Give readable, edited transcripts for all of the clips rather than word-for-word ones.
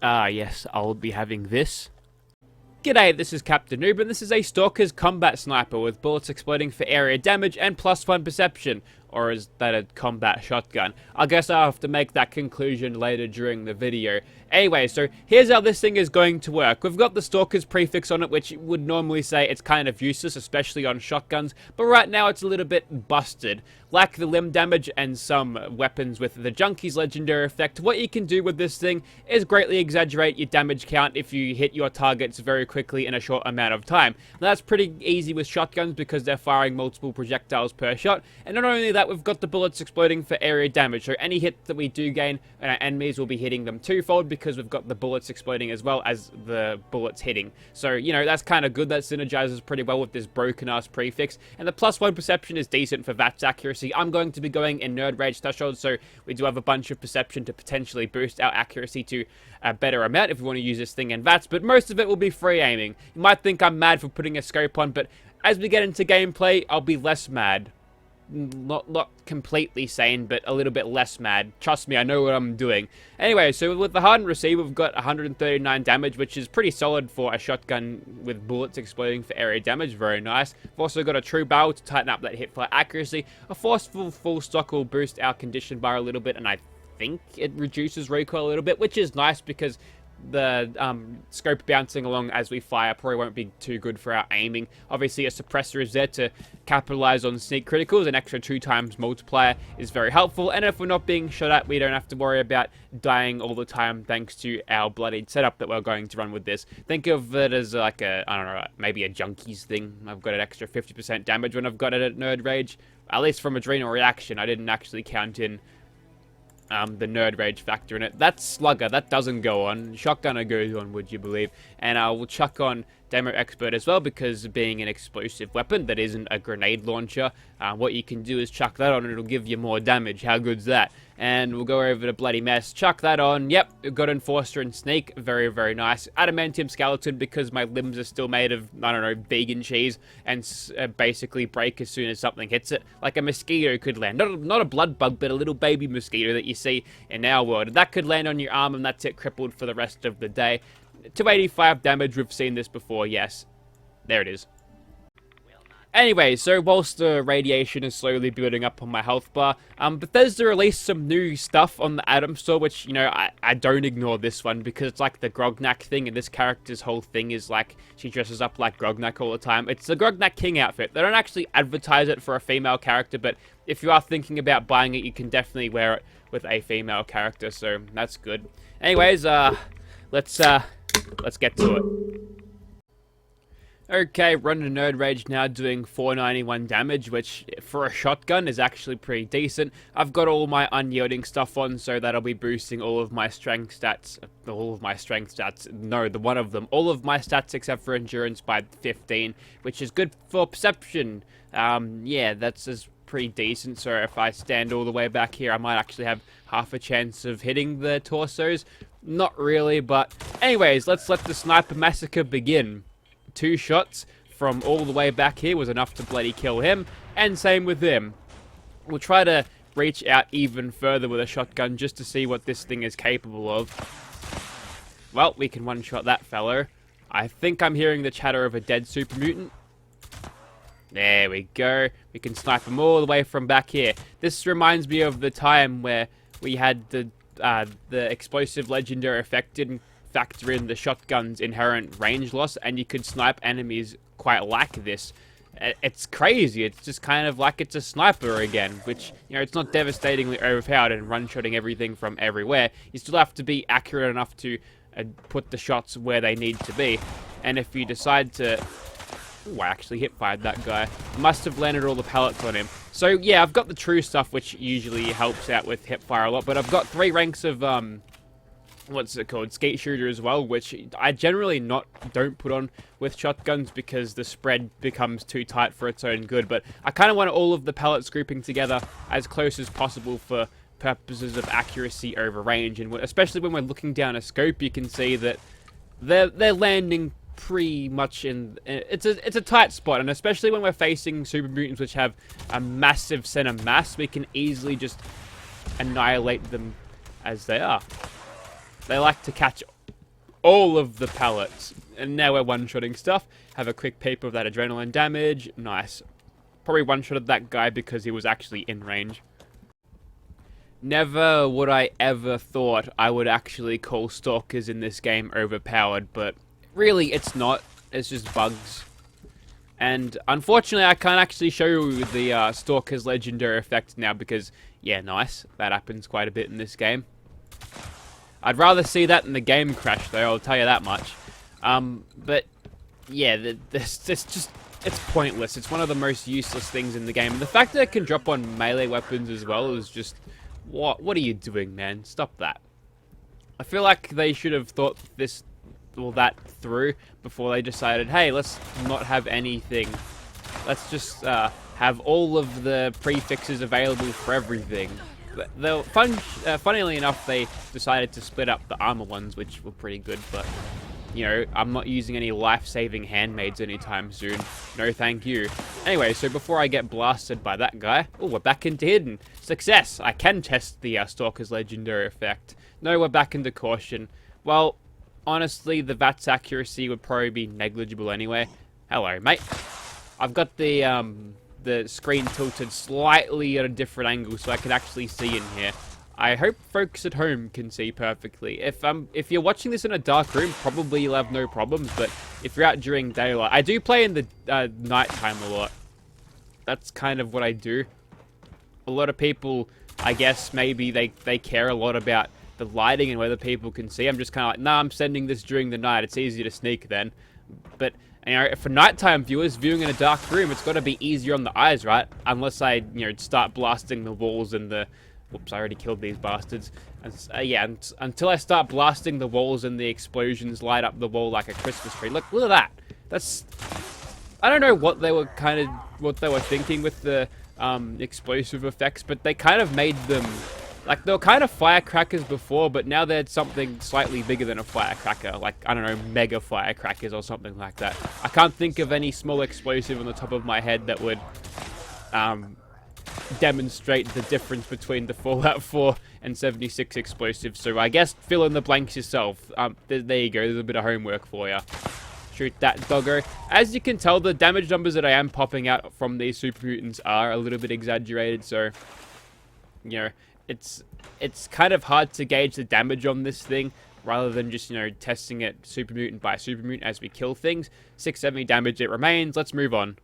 Ah, yes, I'll be having this. G'day, this is Captainoob, and this is a Stalker's combat sniper with bullets exploding for area damage and +1 perception. Or is that a combat shotgun? I guess I'll have to make that conclusion later during the video. Anyway, so here's how this thing is going to work. We've got the Stalker's prefix on it, which would normally say it's kind of useless, especially on shotguns, but right now it's a little bit busted. Like the limb damage and some weapons with the Junkie's legendary effect, what you can do with this thing is greatly exaggerate your damage count if you hit your targets very quickly in a short amount of time. Now, that's pretty easy with shotguns because they're firing multiple projectiles per shot, and not only that, we've got the bullets exploding for area damage, so any hit that we do gain, our enemies will be hitting them twofold because we've got the bullets exploding as well as the bullets hitting. So, you know, that's kind of good. That synergizes pretty well with this broken-ass prefix, and the +1 perception is decent for VATS accuracy. I'm going to be going in Nerd Rage threshold, so we do have a bunch of perception to potentially boost our accuracy to a better amount if we want to use this thing in VATS, but most of it will be free aiming. You might think I'm mad for putting a scope on, but as we get into gameplay, I'll be less mad. Not completely sane, but a little bit less mad. Trust me, I know what I'm doing. Anyway, so with the hardened receiver, we've got 139 damage, which is pretty solid for a shotgun with bullets exploding for area damage. Very nice. We've also got a true barrel to tighten up that hipfire accuracy. A forceful full stock will boost our condition bar a little bit, and I think it reduces recoil a little bit, which is nice because the scope bouncing along as we fire probably won't be too good for our aiming. Obviously, a suppressor is there to capitalize on sneak criticals. An extra 2x multiplier is very helpful, and if we're not being shot at, we don't have to worry about dying all the time thanks to our bloodied setup that we're going to run with this. Think of it as like a, I don't know, maybe a Junkie's thing. I've got an extra 50% damage when I've got it at Nerd Rage, at least from Adrenal Reaction. I didn't actually count in the Nerd Rage factor in it. That's Slugger, that doesn't go on. Shotgunner goes on, would you believe? And I will chuck on Demo Expert as well, because being an explosive weapon that isn't a grenade launcher, what you can do is chuck that on and it'll give you more damage. How good's that? And we'll go over to Bloody Mess. Chuck that on. Yep, we've got Enforcer and Sneak. Very, very nice. Adamantium Skeleton, because my limbs are still made of, I don't know, vegan cheese, and basically break as soon as something hits it. Like a mosquito could land. Not a blood bug, but a little baby mosquito that you see in our world. That could land on your arm, and that's it, crippled for the rest of the day. 285 damage, we've seen this before, yes. There it is. Anyway, so whilst the radiation is slowly building up on my health bar, Bethesda released some new stuff on the Atom Store, which, you know, I don't ignore this one, because it's like the Grognak thing, and this character's whole thing is like, she dresses up like Grognak all the time. It's the Grognak King outfit. They don't actually advertise it for a female character, but if you are thinking about buying it, you can definitely wear it with a female character, so that's good. Anyways, let's get to it. Okay, running Nerd Rage now, doing 491 damage, which for a shotgun is actually pretty decent. I've got all my unyielding stuff on, so that'll be boosting all of my strength stats. All of my stats except for endurance by 15, which is good for perception. Yeah, that's pretty decent. So if I stand all the way back here, I might actually have half a chance of hitting the torsos. Not really, but anyways, let's let the sniper massacre begin. 2 shots from all the way back here was enough to bloody kill him, and same with him. We'll try to reach out even further with a shotgun just to see what this thing is capable of. Well, we can one-shot that fellow. I think I'm hearing the chatter of a dead super mutant. There we go. We can snipe him all the way from back here. This reminds me of the time where we had the explosive legendary effect didn't factor in the shotgun's inherent range loss, and you could snipe enemies quite like this. It's crazy. It's just kind of like it's a sniper again, which, you know, it's not devastatingly overpowered and one-shotting everything from everywhere. You still have to be accurate enough to put the shots where they need to be. And if you decide to... Ooh, I actually hip-fired that guy. Must have landed all the pellets on him. So, yeah, I've got the true stuff, which usually helps out with hip-fire a lot, but I've got 3 ranks of, what's it called, skate shooter as well, which I generally don't put on with shotguns because the spread becomes too tight for its own good, but I kind of want all of the pellets grouping together as close as possible for purposes of accuracy over range, and especially when we're looking down a scope, you can see that they're landing pretty much in... It's a tight spot, and especially when we're facing super mutants which have a massive center mass, we can easily just annihilate them as they are. They like to catch all of the pallets. And now we're one-shotting stuff. Have a quick peep of that adrenaline damage. Nice. Probably one-shotted that guy because he was actually in range. Never would I ever thought I would actually call Stalkers in this game overpowered, but really it's not. It's just bugs. And unfortunately I can't actually show you the Stalker's legendary effect now because, yeah, nice. That happens quite a bit in this game. I'd rather see that than the game crash though, I'll tell you that much. But yeah, it's pointless. It's one of the most useless things in the game. And the fact that it can drop on melee weapons as well is just... What are you doing, man? Stop that. I feel like they should have thought this or that through before they decided, hey, let's not have anything. Let's just have all of the prefixes available for everything. Funnily enough, they decided to split up the armor ones, which were pretty good, but... You know, I'm not using any life-saving handmaids anytime soon. No thank you. Anyway, so before I get blasted by that guy... Oh, we're back into hidden. Success! I can test the Stalker's legendary effect. No, we're back into caution. Well, honestly, the VATS accuracy would probably be negligible anyway. Hello, mate. I've got the screen tilted slightly at a different angle so I can actually see in here. I hope folks at home can see perfectly. If you're watching this in a dark room, probably you'll have no problems, but if you're out during daylight... I do play in the nighttime a lot. That's kind of what I do. A lot of people, I guess, maybe they care a lot about the lighting and whether people can see. I'm just kind of like, nah, I'm sending this during the night. It's easier to sneak then. But, you know, for nighttime viewers viewing in a dark room, it's got to be easier on the eyes, right? Unless I, you know, start blasting the walls and the... Whoops, I already killed these bastards. And, until I start blasting the walls and the explosions light up the wall like a Christmas tree. Look at that. That's... I don't know what they were thinking with the explosive effects, but they kind of made them... Like, they were kind of firecrackers before, but now they're something slightly bigger than a firecracker. Like, I don't know, mega firecrackers or something like that. I can't think of any small explosive on the top of my head that would... demonstrate the difference between the Fallout 4 and 76 explosives, so I guess fill in the blanks yourself. There you go, there's a bit of homework for you. Shoot that doggo. As you can tell, the damage numbers that I am popping out from these super mutants are a little bit exaggerated, so, you know, it's kind of hard to gauge the damage on this thing, rather than just, you know, testing it super mutant by super mutant as we kill things. 670 damage it remains, let's move on.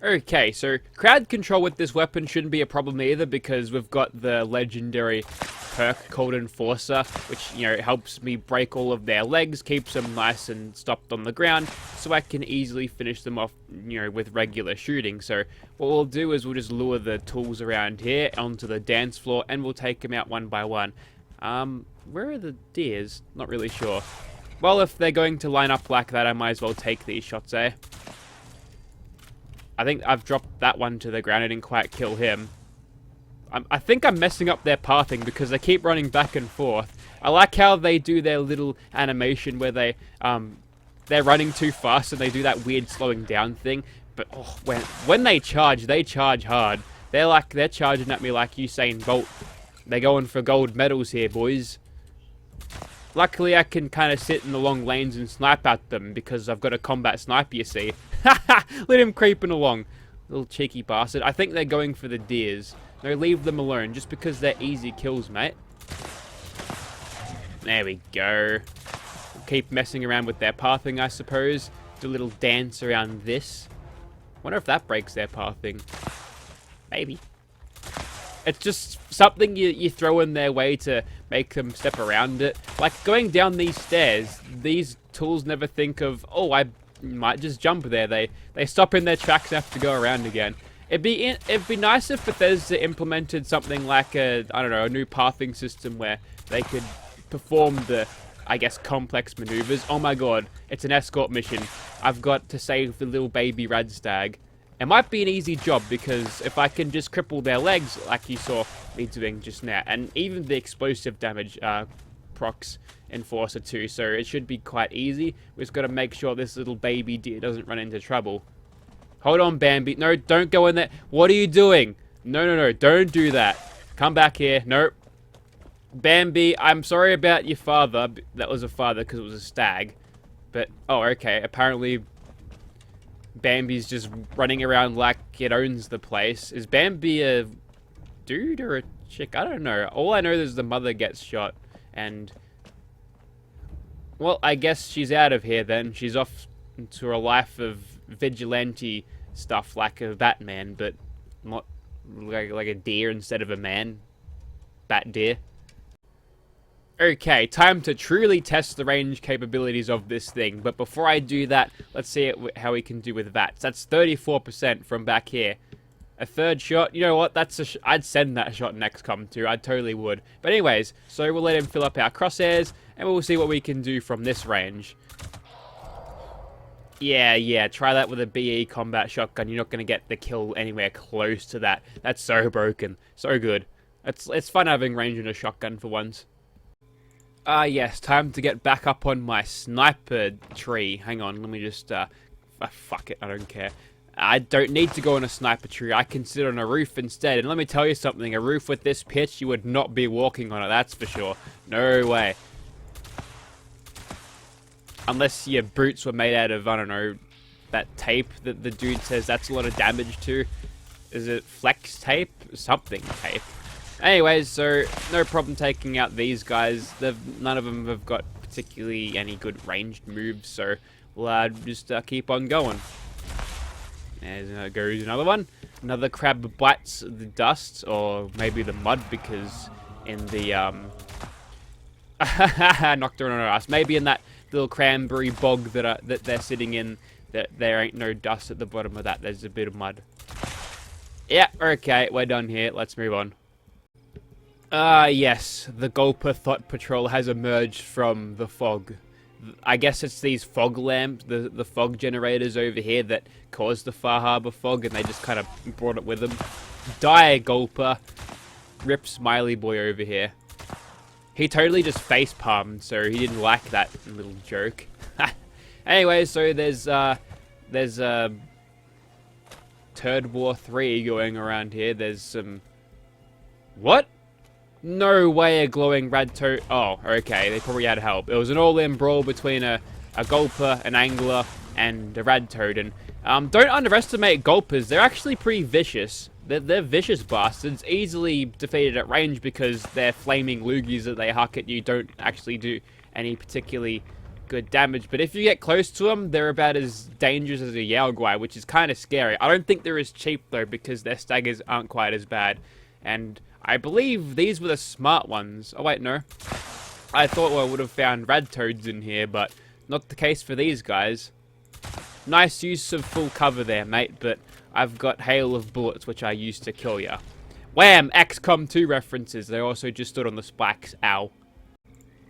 Okay, so crowd control with this weapon shouldn't be a problem either because we've got the legendary perk called Enforcer, which, you know, helps me break all of their legs, keeps them nice and stopped on the ground, so I can easily finish them off, you know, with regular shooting. So what we'll do is we'll just lure the tools around here onto the dance floor and we'll take them out one by one. Where are the deers? Not really sure. Well, if they're going to line up like that, I might as well take these shots, eh? I think I've dropped that one to the ground. I didn't quite kill him. I think I'm messing up their pathing because they keep running back and forth. I like how they do their little animation where they're running too fast and they do that weird slowing down thing. But oh, when they charge hard. They're charging at me like Usain Bolt. They're going for gold medals here, boys. Luckily, I can kind of sit in the long lanes and snipe at them because I've got a combat sniper, you see. Let him creeping along. Little cheeky bastard. I think they're going for the deers. No, leave them alone, just because they're easy kills, mate. There we go. Keep messing around with their pathing, I suppose. Do a little dance around this. Wonder if that breaks their pathing. Maybe. It's just something you throw in their way to make them step around it. Like, going down these stairs, these tools never think of, oh, I might just jump there. They stop in their tracks and have to go around again. It'd be nice if Bethesda implemented something like a new pathing system where they could perform the, I guess, complex maneuvers. Oh my god, it's an escort mission. I've got to save the little baby Radstag. It might be an easy job because if I can just cripple their legs like you saw me doing just now, and even the explosive damage procs Enforcer too, so it should be quite easy. We've just got to make sure this little baby deer doesn't run into trouble. Hold on, Bambi. No, don't go in there. What are you doing? No, don't do that. Come back here. Nope. Bambi, I'm sorry about your father. That was a father because it was a stag. But, oh, okay. Apparently, Bambi's just running around like it owns the place. Is Bambi a dude or a chick? I don't know. All I know is the mother gets shot. And, well, I guess she's out of here then. She's off to a life of vigilante stuff like a Batman, but not like a deer instead of a man. Bat deer. Okay, time to truly test the range capabilities of this thing. But before I do that, let's see how we can do with VATS. That's 34% from back here. A third shot, you know what, I'd send that shot in XCOM 2, I totally would. But anyways, so we'll let him fill up our crosshairs, and we'll see what we can do from this range. Yeah, try that with a BE combat shotgun, you're not going to get the kill anywhere close to that. That's so broken, so good. It's fun having range in a shotgun for once. Yes, time to get back up on my sniper tree. Hang on, let me just, fuck it, I don't care. I don't need to go on a sniper tree, I can sit on a roof instead. And let me tell you something, a roof with this pitch, you would not be walking on it, that's for sure. No way. Unless your boots were made out of, I don't know, that tape that the dude says that's a lot of damage to. Is it flex tape? Something tape. Anyways, so no problem taking out these guys. None of them have got particularly any good ranged moves, so we'll just keep on going. There goes another one. Another crab bites the dust, or maybe the mud, because in the knocked her on her ass. Maybe in that little cranberry bog that they're sitting in, that there ain't no dust at the bottom of that. There's a bit of mud. Yeah, okay, we're done here. Let's move on. Yes, the Gulper Thought Patrol has emerged from the fog. I guess it's these fog lamps, the fog generators over here that caused the Far Harbor fog, and they just kind of brought it with them. Die, Gulper. Rip Smiley Boy over here. He totally just face palmed, so he didn't like that little joke. Anyway, so there's Turd War 3 going around here. There's some... What? No way a glowing rad toad. Oh, okay, they probably had help. It was an all-in brawl between a Gulper, an Angler, and a rad toad. And don't underestimate Gulpers. They're actually pretty vicious. They're vicious bastards, easily defeated at range because their flaming loogies that they huck at you don't actually do any particularly good damage. But if you get close to them, they're about as dangerous as a Yaoguai, which is kind of scary. I don't think they're as cheap, though, because their staggers aren't quite as bad. And I believe these were the smart ones. Oh, wait, no. I thought I would have found rad toads in here, but not the case for these guys. Nice use of full cover there, mate, but I've got hail of bullets, which I used to kill ya. Wham! XCOM 2 references. They also just stood on the spikes. Ow.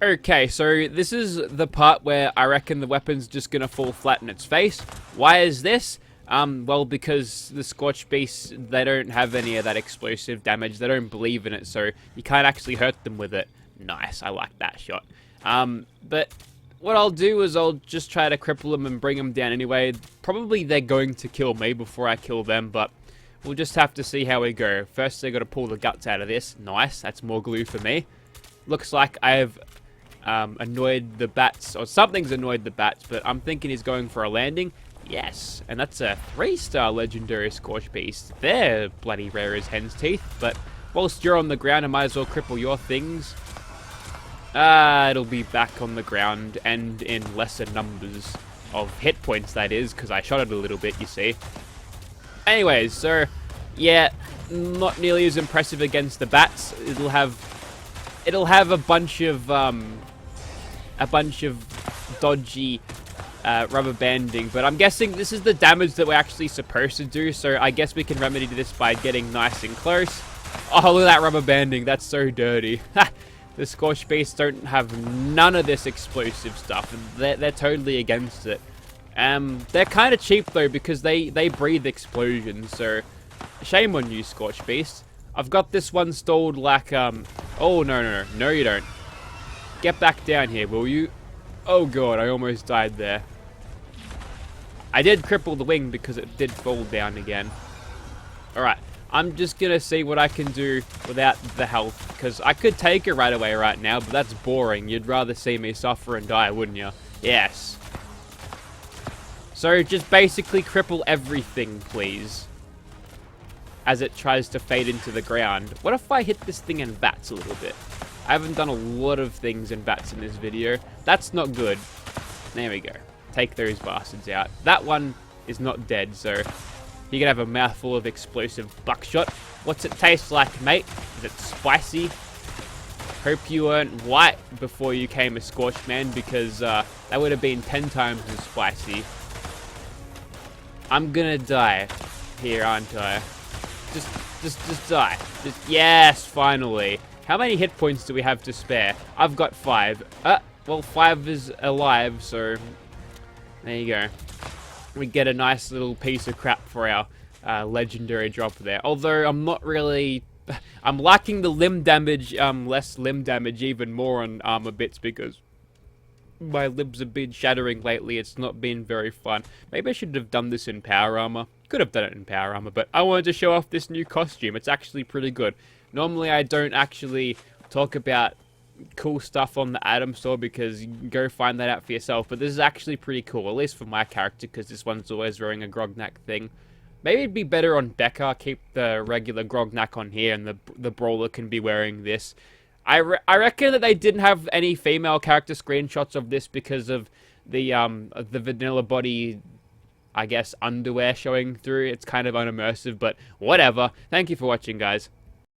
Okay, so this is the part where I reckon the weapon's just gonna fall flat in its face. Why is this? Well, because the Scorched Beasts, they don't have any of that explosive damage. They don't believe in it, so you can't actually hurt them with it. Nice, I like that shot. But what I'll do is I'll just try to cripple them and bring them down anyway. Probably they're going to kill me before I kill them, but we'll just have to see how we go. First, they've got to pull the guts out of this. Nice, that's more glue for me. Looks like I've annoyed the bats, or something's annoyed the bats, but I'm thinking he's going for a landing. Yes, and that's a 3-star legendary Scorched Beast. They're bloody rare as hen's teeth, but whilst you're on the ground, I might as well cripple your things. It'll be back on the ground and in lesser numbers of hit points, that is, because I shot it a little bit, you see. Anyways, so, yeah, not nearly as impressive against the bats. It'll have a bunch of dodgy rubber banding, but I'm guessing this is the damage that we're actually supposed to do, so I guess we can remedy this by getting nice and close. Oh, look at that rubber banding, that's so dirty. The Scorched Beasts don't have none of this explosive stuff, and they're totally against it. They're kind of cheap though, because they breathe explosions, so shame on you, Scorched Beast. I've got this one stalled like, oh, no, you don't. Get back down here, will you? Oh god, I almost died there. I did cripple the wing because it did fall down again. Alright, I'm just gonna see what I can do without the health, because I could take it right away right now, but that's boring. You'd rather see me suffer and die, wouldn't you? Yes. So just basically cripple everything, please, as it tries to fade into the ground. What if I hit this thing in bats a little bit? I haven't done a lot of things in bats in this video. That's not good. There we go. Take those bastards out. That one is not dead, so you can have a mouthful of explosive buckshot. What's it taste like, mate? Is it spicy? Hope you weren't white before you came a scorched man, because that would have been 10 times as spicy. I'm gonna die here, aren't I? Just die. Yes, finally. How many hit points do we have to spare? I've got 5. Well, 5 is alive, so there you go. We get a nice little piece of crap for our legendary drop there. Although I'm not really... I'm liking the limb damage, less limb damage, even more on armor bits, because my limbs have been shattering lately. It's not been very fun. Maybe I should have done this in power armor. Could have done it in power armor, but I wanted to show off this new costume. It's actually pretty good. Normally I don't actually talk about cool stuff on the item store, because you can go find that out for yourself, but this is actually pretty cool, at least for my character, because this one's always wearing a Grognak thing. Maybe it'd be better on Becca, keep the regular Grognak on here, and the Brawler can be wearing this. I reckon that they didn't have any female character screenshots of this because of the vanilla body, I guess, underwear showing through. It's kind of unimmersive, but whatever. Thank you for watching, guys.